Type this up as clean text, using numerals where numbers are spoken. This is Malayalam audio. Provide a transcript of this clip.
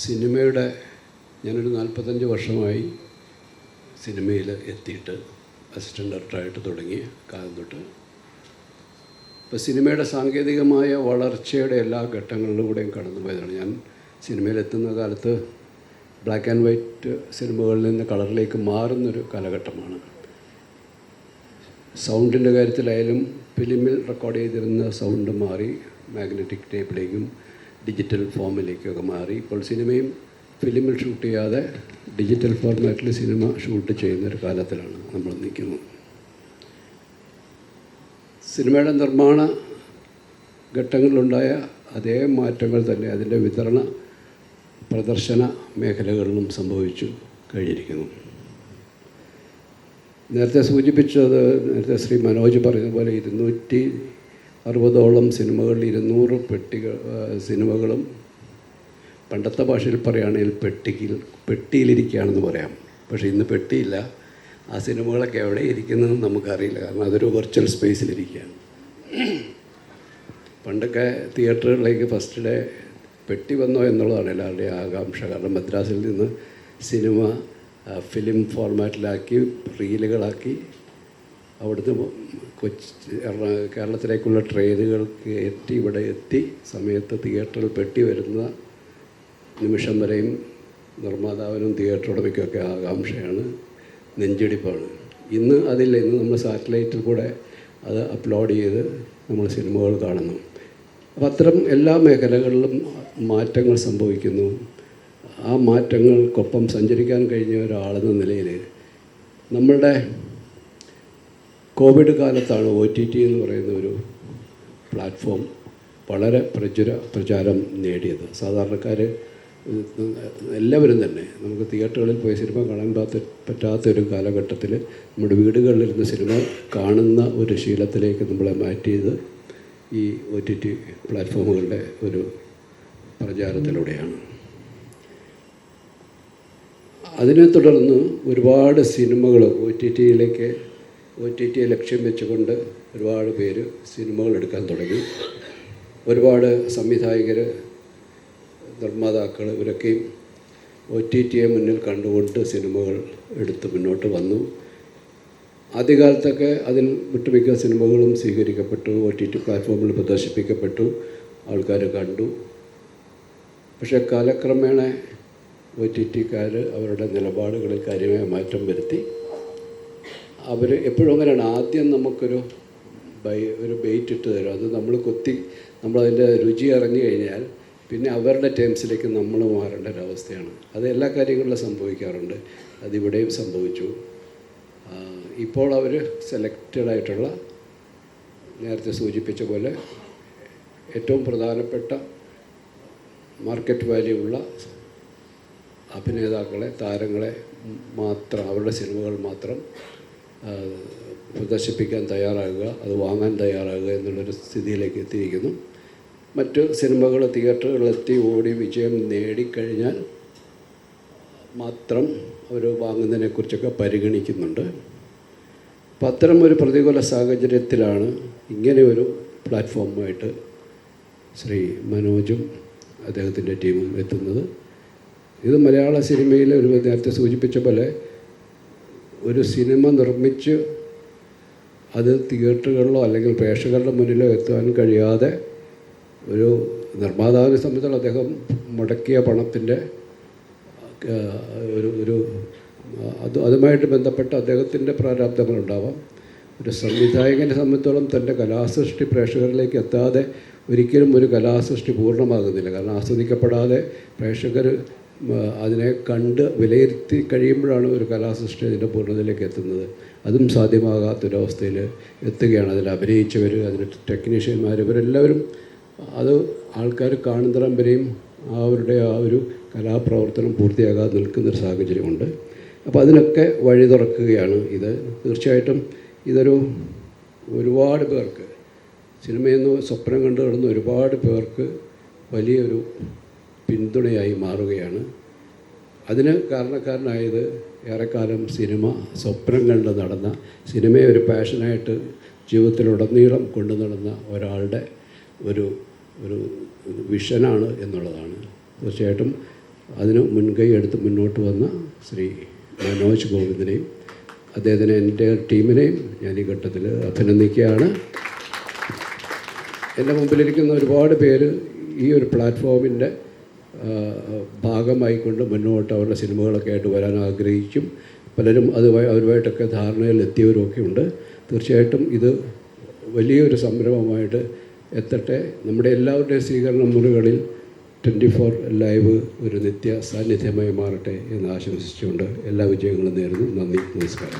സിനിമയുടെ ഞാനൊരു 45 വർഷമായി സിനിമയിൽ എത്തിയിട്ട് അസിസ്റ്റൻ്റ് ഡയറക്ടറായിട്ട് തുടങ്ങിയ കാലം തൊട്ട് ഇപ്പോൾ സിനിമയുടെ സാങ്കേതികമായ വളർച്ചയുടെ എല്ലാ ഘട്ടങ്ങളിലൂടെയും കടന്നു പോയതാണ്. ഞാൻ സിനിമയിലെത്തുന്ന കാലത്ത് ബ്ലാക്ക് ആൻഡ് വൈറ്റ് സിനിമകളിൽ നിന്ന് കളറിലേക്ക് മാറുന്നൊരു കാലഘട്ടമാണ്. സൗണ്ടിൻ്റെ കാര്യത്തിലായാലും ഫിലിമിൽ റെക്കോർഡ് ചെയ്തിരുന്ന സൗണ്ട് മാറി മാഗ്നറ്റിക് ടേപ്പിലേക്കും ഡിജിറ്റൽ ഫോമിലേക്കൊക്കെ മാറി. ഇപ്പോൾ സിനിമയും ഫിലിമിൽ ഷൂട്ട് ചെയ്യാതെ ഡിജിറ്റൽ ഫോർമാറ്റിൽ സിനിമ ഷൂട്ട് ചെയ്യുന്നൊരു കാലത്തിലാണ് നമ്മൾ നിൽക്കുന്നത്. സിനിമയുടെ നിർമ്മാണ ഘട്ടങ്ങളിലുണ്ടായ അതേ മാറ്റങ്ങൾ തന്നെ അതിൻ്റെ വിതരണ പ്രദർശന മേഖലകളിലും സംഭവിച്ചു കഴിഞ്ഞിരിക്കുന്നു. നേരത്തെ സൂചിപ്പിച്ചത്, നേരത്തെ ശ്രീ മനോജ് പറഞ്ഞതുപോലെ 260ഓളം സിനിമകളിൽ 200 സിനിമകളും പണ്ടത്തെ ഭാഷയിൽ പറയുകയാണെങ്കിൽ പെട്ടിയിലിരിക്കുകയാണെന്ന് പറയാം. പക്ഷേ ഇന്ന് പെട്ടിയില്ല. ആ സിനിമകളൊക്കെ എവിടെ ഇരിക്കുന്നതെന്ന് നമുക്കറിയില്ല. കാരണം അതൊരു വെർച്വൽ സ്പേസിലിരിക്കുകയാണ്. പണ്ടൊക്കെ തിയേറ്ററുകളിലേക്ക് ഫസ്റ്റ് ഡേ പെട്ടി വന്നോ എന്നുള്ളതാണ് എല്ലാവരുടെയും ആകാംക്ഷ. കാരണം മദ്രാസിൽ നിന്ന് സിനിമ ഫിലിം ഫോർമാറ്റിലാക്കി റീലുകളാക്കി അവിടുന്ന് കേരളത്തിലേക്കുള്ള ട്രെയിനുകൾക്ക് ഇവിടെ എത്തി സമയത്ത് തിയേറ്ററിൽ പെട്ടി വരുന്ന നിമിഷം വരെയും നിർമ്മാതാവിനും തിയേറ്റർ ഉടമയ്ക്കൊക്കെ ആകാംക്ഷയാണ്, നെഞ്ചിടിപ്പാണ്. ഇന്ന് അതില്ല. ഇന്ന് നമ്മൾ സാറ്റലൈറ്റിൽ കൂടെ അത് അപ്ലോഡ് ചെയ്ത് നമ്മൾ സിനിമകൾ കാണുന്നു. അപ്പോൾ അത്തരം എല്ലാ മേഖലകളിലും മാറ്റങ്ങൾ സംഭവിക്കുന്നു. ആ മാറ്റങ്ങൾക്കൊപ്പം സഞ്ചരിക്കാൻ കഴിഞ്ഞ ഒരാളെന്ന നിലയിൽ നമ്മളുടെ കോവിഡ് കാലത്താണ് OTT എന്ന് പറയുന്ന ഒരു പ്ലാറ്റ്ഫോം വളരെ പ്രചാരം നേടിയത്. സാധാരണക്കാർ എല്ലാവരും തന്നെ നമുക്ക് തിയേറ്ററുകളിൽ പോയി സിനിമ കാണാൻ പറ്റാത്തൊരു കാലഘട്ടത്തിൽ നമ്മുടെ വീടുകളിലിരുന്ന് സിനിമ കാണുന്ന ഒരു ശീലത്തിലേക്ക് നമ്മളെ മാറ്റിയത് ഈ OTT പ്ലാറ്റ്ഫോമുകളുടെ ഒരു പ്രചാരത്തിലൂടെയാണ്. അതിനെ തുടർന്ന് ഒരുപാട് സിനിമകൾ OTTയെ ലക്ഷ്യം വെച്ചുകൊണ്ട് ഒരുപാട് പേര് സിനിമകൾ എടുക്കാൻ തുടങ്ങി. ഒരുപാട് സംവിധായകർ, നിർമ്മാതാക്കൾ ഇവരൊക്കെയും OTTയെ മുന്നിൽ കണ്ടുകൊണ്ട് സിനിമകൾ എടുത്ത് മുന്നോട്ട് വന്നു. ആദ്യകാലത്തൊക്കെ അതിൽ ഒട്ടുമിക്ക സിനിമകളും സ്വീകരിക്കപ്പെട്ടു, OTT പ്ലാറ്റ്ഫോമിൽ പ്രദർശിപ്പിക്കപ്പെട്ടു, ആൾക്കാർ കണ്ടു. പക്ഷേ കാലക്രമേണ OTTക്കാർ അവരുടെ നിലപാടുകളിൽ കാര്യമായ മാറ്റം വരുത്തി. അവർ എപ്പോഴും അങ്ങനെയാണ്. ആദ്യം നമുക്കൊരു ബെയ്റ്റ് ഇട്ട് തരും. അത് നമ്മളതിൻ്റെ രുചി അറിഞ്ഞു കഴിഞ്ഞാൽ പിന്നെ അവരുടെ ടേംസിലേക്ക് നമ്മൾ മാറേണ്ട ഒരവസ്ഥയാണ്. അത് എല്ലാ കാര്യങ്ങളിലും സംഭവിക്കാറുണ്ട്. അതിവിടെയും സംഭവിച്ചു. ഇപ്പോൾ അവർ സെലക്റ്റഡായിട്ടുള്ള, നേരത്തെ സൂചിപ്പിച്ച പോലെ ഏറ്റവും പ്രധാനപ്പെട്ട മാർക്കറ്റ് വാല്യൂ ഉള്ള അഭിനേതാക്കളെ, താരങ്ങളെ മാത്രം, അവരുടെ സിനിമകൾ മാത്രം പ്രദർശിപ്പിക്കാൻ തയ്യാറാകുക, അത് വാങ്ങാൻ തയ്യാറാകുക എന്നുള്ളൊരു സ്ഥിതിയിലേക്ക് എത്തിയിരിക്കുന്നു. മറ്റ് സിനിമകൾ തിയേറ്ററുകളിലെത്തി ഓടി വിജയം നേടിക്കഴിഞ്ഞാൽ മാത്രം അവർ വാങ്ങുന്നതിനെക്കുറിച്ചൊക്കെ പരിഗണിക്കുന്നുണ്ട്. അപ്പം അത്തരം ഒരു പ്രതികൂല സാഹചര്യത്തിലാണ് ഇങ്ങനെ ഒരു പ്ലാറ്റ്ഫോമുമായിട്ട് ശ്രീ മനോജും അദ്ദേഹത്തിൻ്റെ ടീമും എത്തുന്നത്. ഇത് മലയാള സിനിമയിൽ ഒരു നേരത്തെ സൂചിപ്പിച്ച പോലെ ഒരു സിനിമ നിർമ്മിച്ച് അത് തിയേറ്ററുകളിലോ അല്ലെങ്കിൽ പ്രേക്ഷകരുടെ മുന്നിലോ എത്താൻ കഴിയാതെ ഒരു നിർമ്മാതാവിനെ സംബന്ധിച്ചിടത്തോളം അദ്ദേഹം മുടക്കിയ പണത്തിൻ്റെ അതുമായിട്ട് ബന്ധപ്പെട്ട അദ്ദേഹത്തിൻ്റെ പ്രാരാബ്ദങ്ങളുണ്ടാവാം. ഒരു സംവിധായകനെ സംബന്ധിച്ചോളം തൻ്റെ കലാസൃഷ്ടി പ്രേക്ഷകരിലേക്ക് എത്താതെ ഒരിക്കലും ഒരു കലാസൃഷ്ടി പൂർണ്ണമാകുന്നില്ല. കാരണം ആസ്വദിക്കപ്പെടാതെ പ്രേക്ഷകർ അതിനെ കണ്ട് വിലയിരുത്തി കഴിയുമ്പോഴാണ് ഒരു കലാസൃഷ്ടി അതിൻ്റെ പൂർണ്ണതയിലേക്ക് എത്തുന്നത്. അതും സാധ്യമാകാത്തൊരവസ്ഥയിൽ എത്തുകയാണ്. അതിൽ അഭിനയിച്ചവർ, അതിന് ടെക്നീഷ്യന്മാർ, ഇവരെല്ലാവരും അത് ആൾക്കാർ കാണുന്നിടം വരെയും അവരുടെ ആ ഒരു കലാപ്രവർത്തനം പൂർത്തിയാകാതെ നിൽക്കുന്നൊരു സാഹചര്യമുണ്ട്. അപ്പോൾ അതിനൊക്കെ വഴി തുറക്കുകയാണ് ഇത്. തീർച്ചയായിട്ടും ഒരുപാട് പേർക്ക് സിനിമയെന്ന് സ്വപ്നം കണ്ടു കിടന്ന ഒരുപാട് പേർക്ക് വലിയൊരു പിന്തുണയായി മാറുകയാണ്. അതിന് കാരണക്കാരനായത് ഏറെക്കാലം സിനിമ സ്വപ്നം കണ്ട് നടന്ന, സിനിമയെ ഒരു പാഷനായിട്ട് ജീവിതത്തിലുടനീളം കൊണ്ടു നടന്ന ഒരാളുടെ ഒരു വിഷനാണ് എന്നുള്ളതാണ്. തീർച്ചയായിട്ടും അതിന് മുൻകൈ എടുത്ത് മുന്നോട്ട് വന്ന ശ്രീ മനോജ് ഗോവിന്ദനെയും അദ്ദേഹത്തിന് എൻ്റെ ടീമിനെയും ഞാൻ ഈ ഘട്ടത്തിൽ അഭിനന്ദിക്കുകയാണ്. എൻ്റെ മുമ്പിലിരിക്കുന്ന ഒരുപാട് പേര് ഈ ഒരു പ്ലാറ്റ്ഫോമിൻ്റെ ഭാഗമായിക്കൊണ്ട് മുന്നോട്ട് അവരുടെ സിനിമകളൊക്കെ ആയിട്ട് വരാൻ ആഗ്രഹിക്കും. പലരും അവരുമായിട്ടൊക്കെ ധാരണയിൽ എത്തിയവരൊക്കെ ഉണ്ട്. തീർച്ചയായിട്ടും ഇത് വലിയൊരു സംരംഭമായിട്ട് എത്തട്ടെ. നമ്മുടെ എല്ലാവരുടെയും സ്വീകരണ മുറികളിൽ 24 ലൈവ് ഒരു നിത്യ സാന്നിധ്യമായി മാറട്ടെ എന്ന് ആശംസിച്ചുകൊണ്ട് എല്ലാ വിജയങ്ങളും നേരുന്നു. നന്ദി, നമസ്കാരം.